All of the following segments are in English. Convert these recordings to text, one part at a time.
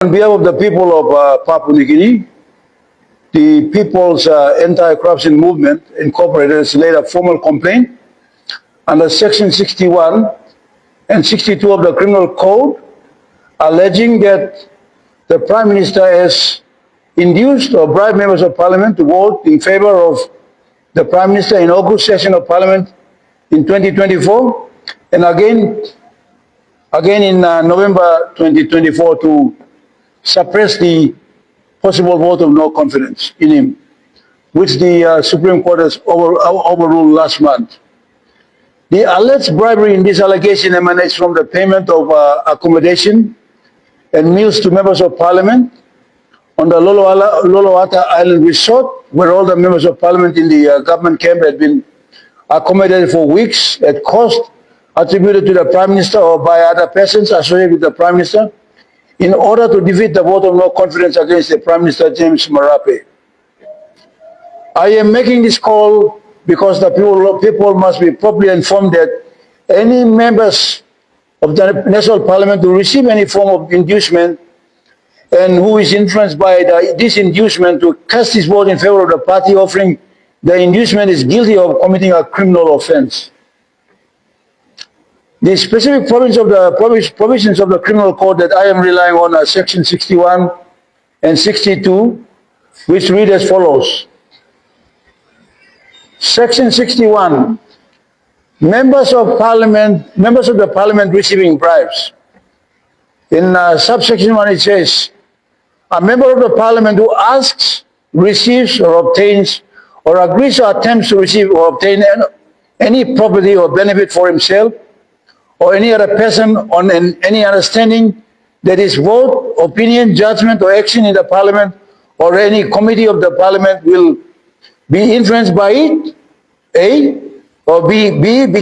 On behalf of the people of Papua New Guinea, the People's Anti-Corruption Movement Incorporated has laid a formal complaint under Section 61 and 62 of the Criminal Code, alleging that the Prime Minister has induced or bribed members of Parliament to vote in favor of the Prime Minister in August session of Parliament in 2024, and again in November 2024 to suppress the possible vote of no confidence in him, which the Supreme Court has overruled last month. The alleged bribery in this allegation emanates from the payment of accommodation and meals to members of Parliament on the Loloata Island Resort, where all the members of Parliament in the government camp had been accommodated for weeks at cost attributed to the Prime Minister or by other persons associated with the Prime Minister, in order to defeat the vote of no confidence against the Prime Minister James Marape. I am making this call because the people must be properly informed that any members of the National Parliament who receive any form of inducement and who is influenced by this inducement to cast his vote in favor of the party offering the inducement is guilty of committing a criminal offense. The specific provisions of the Criminal Code that I am relying on are Section 61 and 62, which read as follows. Section 61, members of the Parliament receiving bribes. In subsection 1 it says, a member of the Parliament who asks, receives or obtains or agrees or attempts to receive or obtain any property or benefit for himself or any other person on any understanding that his vote, opinion, judgment or action in the Parliament or any committee of the Parliament will be influenced by it, A, or be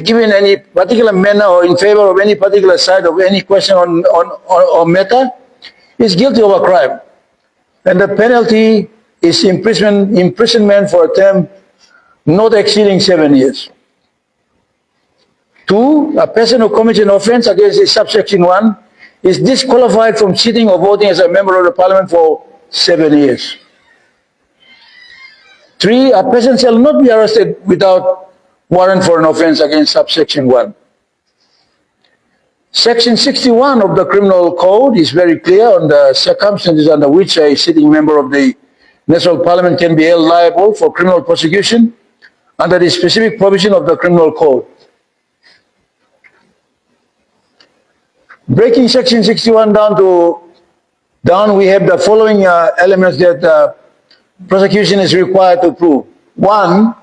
given any particular manner or in favor of any particular side of any question or matter, is guilty of a crime. And the penalty is imprisonment for a term not exceeding 7 years. 2, a person who commits an offense against this subsection 1 is disqualified from sitting or voting as a member of the Parliament for 7 years. 3, a person shall not be arrested without warrant for an offense against subsection 1. Section 61 of the Criminal Code is very clear on the circumstances under which a sitting member of the National Parliament can be held liable for criminal prosecution under the specific provision of the Criminal Code. Breaking Section 61 down, we have the following elements that prosecution is required to prove. 1,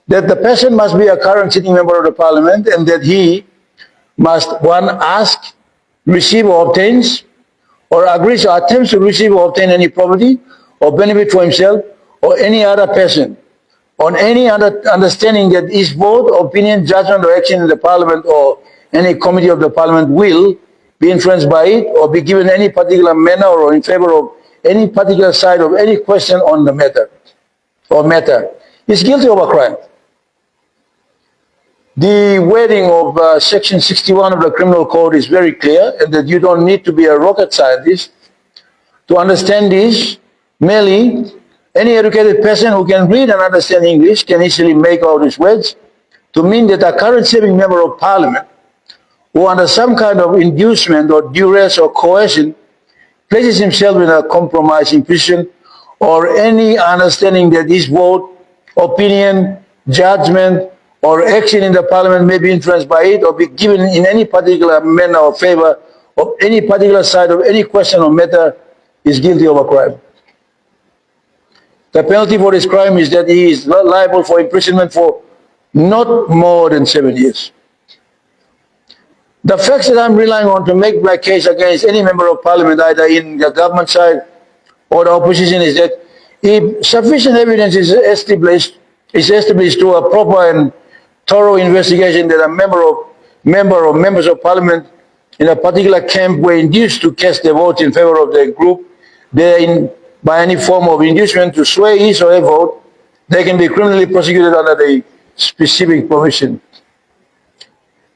that the person must be a current sitting member of the Parliament and that he must, 1, ask, receive or obtains or agrees or attempts to receive or obtain any property or benefit for himself or any other person on any other understanding that his vote, opinion, judgment or action in the Parliament or any committee of the Parliament will be influenced by it or be given any particular manner or in favor of any particular side of any question on the matter is guilty of a crime. The wording of Section 61 of the Criminal Code is very clear, and that you don't need to be a rocket scientist to understand this. Merely, any educated person who can read and understand English can easily make out these words to mean that a current sitting member of Parliament who under some kind of inducement or duress or coercion places himself in a compromising position or any understanding that his vote, opinion, judgment, or action in the Parliament may be influenced by it or be given in any particular manner or favor of any particular side of any question or matter is guilty of a crime. The penalty for this crime is that he is liable for imprisonment for not more than 7 years. The facts that I'm relying on to make my case against any member of Parliament, either in the government side or the opposition, is that if sufficient evidence is established through a proper and thorough investigation that a member or members of Parliament in a particular camp were induced to cast their votes in favor of their group, therein by any form of inducement to sway his or her vote, they can be criminally prosecuted under the specific provision.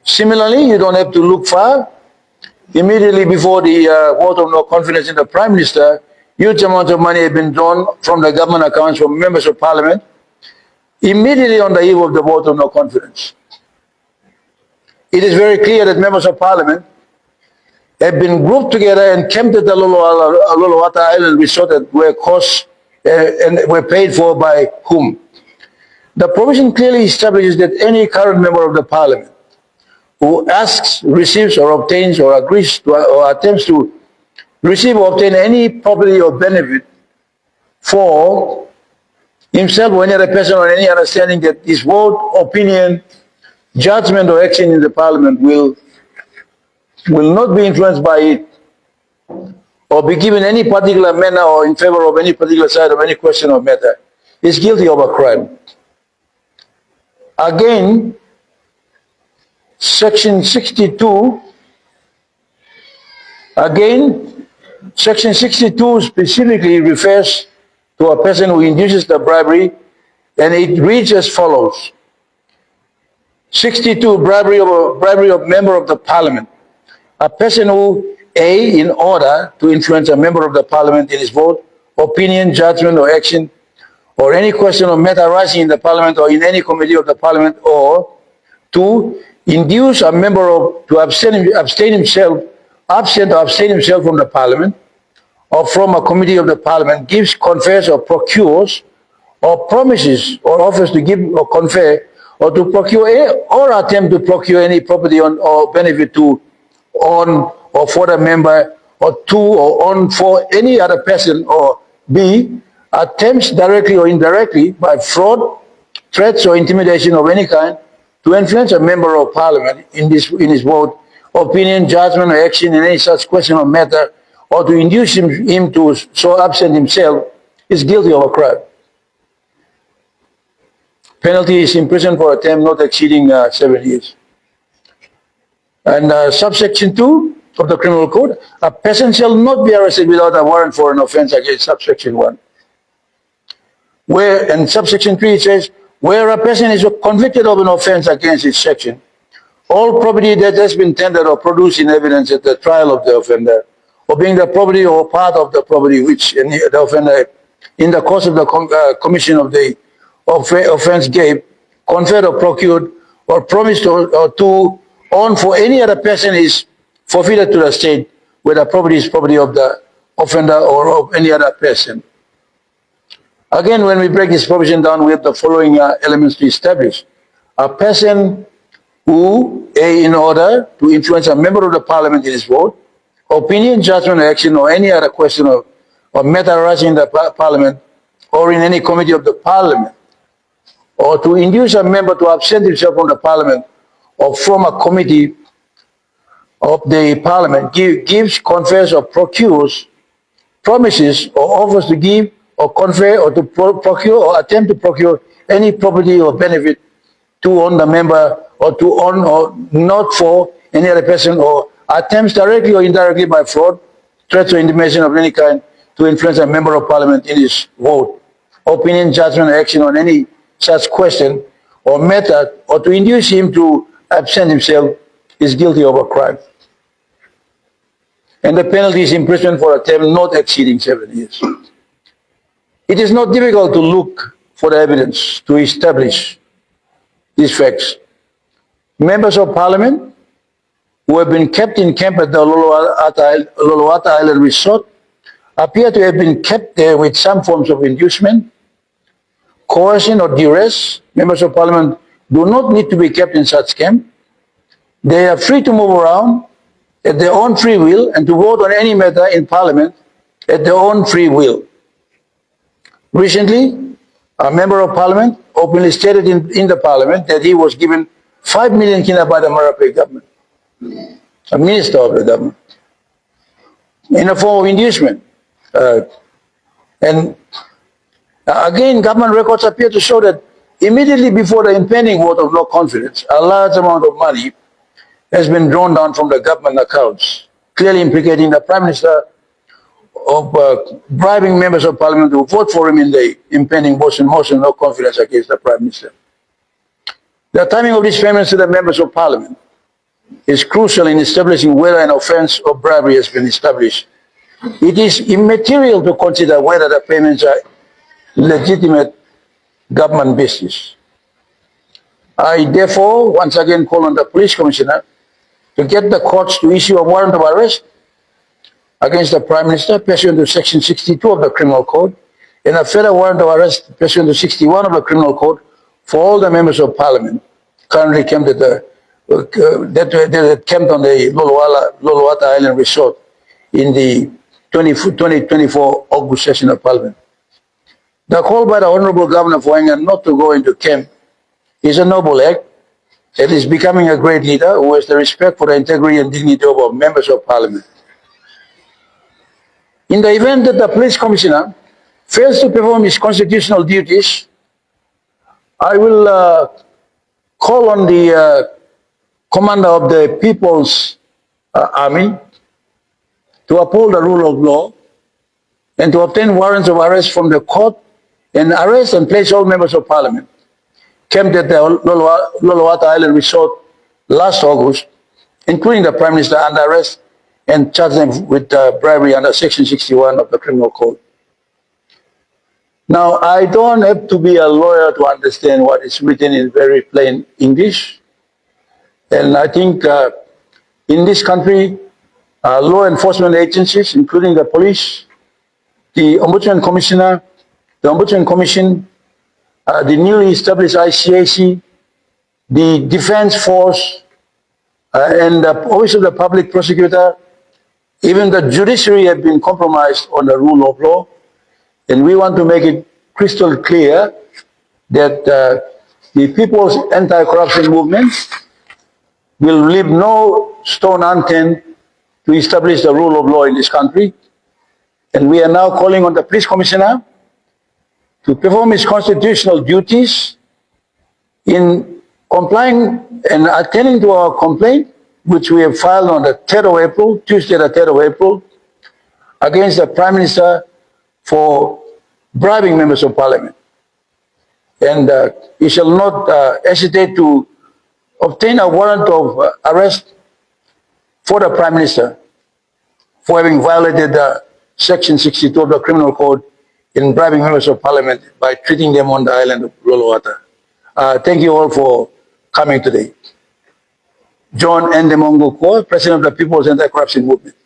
Similarly, you don't have to look far. Immediately before the vote of no confidence in the Prime Minister, huge amounts of money have been drawn from the government accounts from members of Parliament immediately on the eve of the vote of no confidence. It is very clear that members of Parliament have been grouped together and camped at the Luluwata Island resort that were costs and were paid for by whom. The provision clearly establishes that any current member of the Parliament who asks, receives, or obtains, or agrees to, or attempts to receive or obtain any property or benefit for himself or any other person or any understanding that his vote, opinion, judgment, or action in the Parliament will not be influenced by it or be given any particular manner or in favor of any particular side of any question or matter is guilty of a crime. Again, Section 62 specifically refers to a person who induces the bribery, and it reads as follows. 62, bribery of member of the Parliament. A person who, A, in order to influence a member of the Parliament in his vote, opinion, judgment, or action, or any question or matter arising in the Parliament or in any committee of the Parliament, or 2, induce a member to abstain himself from the Parliament or from a committee of the Parliament, gives, confers, or procures, or promises, or offers to give or confer, or to procure or attempt to procure any property on or benefit to, on or for the member, or to or on for any other person, or B, attempts directly or indirectly by fraud, threats, or intimidation of any kind to influence a member of Parliament in his vote, opinion, judgment, or action in any such question or matter, or to induce him to so absent himself, is guilty of a crime. Penalty is imprisonment for a term not exceeding 7 years. And subsection 2 of the Criminal Code, a person shall not be arrested without a warrant for an offense against subsection 1. Where, in subsection 3 it says, where a person is convicted of an offense against this section, all property that has been tendered or produced in evidence at the trial of the offender, or being the property or part of the property which the offender, in the course of the commission of the offense gave, conferred or procured, or promised or to own for any other person is forfeited to the state, where the property is property of the offender or of any other person. Again, when we break this provision down, we have the following elements to establish. A person who, A, in order to influence a member of the Parliament in his vote, opinion, judgment, or action, or any other question or matter arising in the Parliament or in any committee of the Parliament, or to induce a member to absent himself from the Parliament or from a committee of the Parliament, gives, confers, or procures, promises, or offers to give, or confer, or to procure, or attempt to procure any property or benefit to own the member, or to own or not for any other person, or attempts directly or indirectly by fraud, threats, or intimidation of any kind to influence a member of Parliament in his vote, opinion, judgment, or action on any such question or matter, or to induce him to absent himself, is guilty of a crime. And the penalty is imprisonment for a term not exceeding 7 years. It is not difficult to look for the evidence to establish these facts. Members of Parliament who have been kept in camp at the Luluwata Island Resort appear to have been kept there with some forms of inducement, coercion, or duress. Members of Parliament do not need to be kept in such camp. They are free to move around at their own free will and to vote on any matter in Parliament at their own free will. Recently, a member of Parliament openly stated in the Parliament that he was given 5 million kina by the Marape government, a minister of the government, in a form of inducement. And again, government records appear to show that immediately before the impending vote of no confidence, a large amount of money has been drawn down from the government accounts, clearly implicating the Prime Minister of bribing members of Parliament to vote for him in the impending motion no confidence against the Prime Minister. The timing of these payments to the members of Parliament is crucial in establishing whether an offense of bribery has been established. It is immaterial to consider whether the payments are legitimate government business. I therefore once again call on the police commissioner to get the courts to issue a warrant of arrest against the Prime Minister pursuant to Section 62 of the Criminal Code and a further warrant of arrest pursuant to 61 of the Criminal Code for all the members of Parliament currently camped at the that camped on the Loluwata Island Resort in the 2024 August session of Parliament. The call by the Honourable Governor of Wainga not to go into camp is a noble act. It is becoming a great leader who has the respect for the integrity and dignity of our members of Parliament. In the event that the police commissioner fails to perform his constitutional duties, I will call on the commander of the People's Army to uphold the rule of law and to obtain warrants of arrest from the court and arrest and place all members of Parliament camped at the Loluwata Island Resort last August, including the Prime Minister, under arrest and charge them with bribery under Section 61 of the Criminal Code. Now, I don't have to be a lawyer to understand what is written in very plain English. And I think in this country, law enforcement agencies, including the police, the Ombudsman Commissioner, the Ombudsman Commission, the newly established ICAC, the Defense Force, and the Office of the Public Prosecutor, even the judiciary have been compromised on the rule of law. And we want to make it crystal clear that the People's Anti-Corruption Movement will leave no stone unturned to establish the rule of law in this country. And we are now calling on the police commissioner to perform his constitutional duties in complying and attending to our complaint, which we have filed on the 3rd of April, Tuesday the 3rd of April, against the Prime Minister for bribing members of Parliament. And he shall not hesitate to obtain a warrant of arrest for the Prime Minister for having violated Section 62 of the Criminal Code in bribing members of Parliament by treating them on the island of Loluwata. Thank you all for coming today. John Endemongo Kua, President of the People's Anti-Corruption Movement.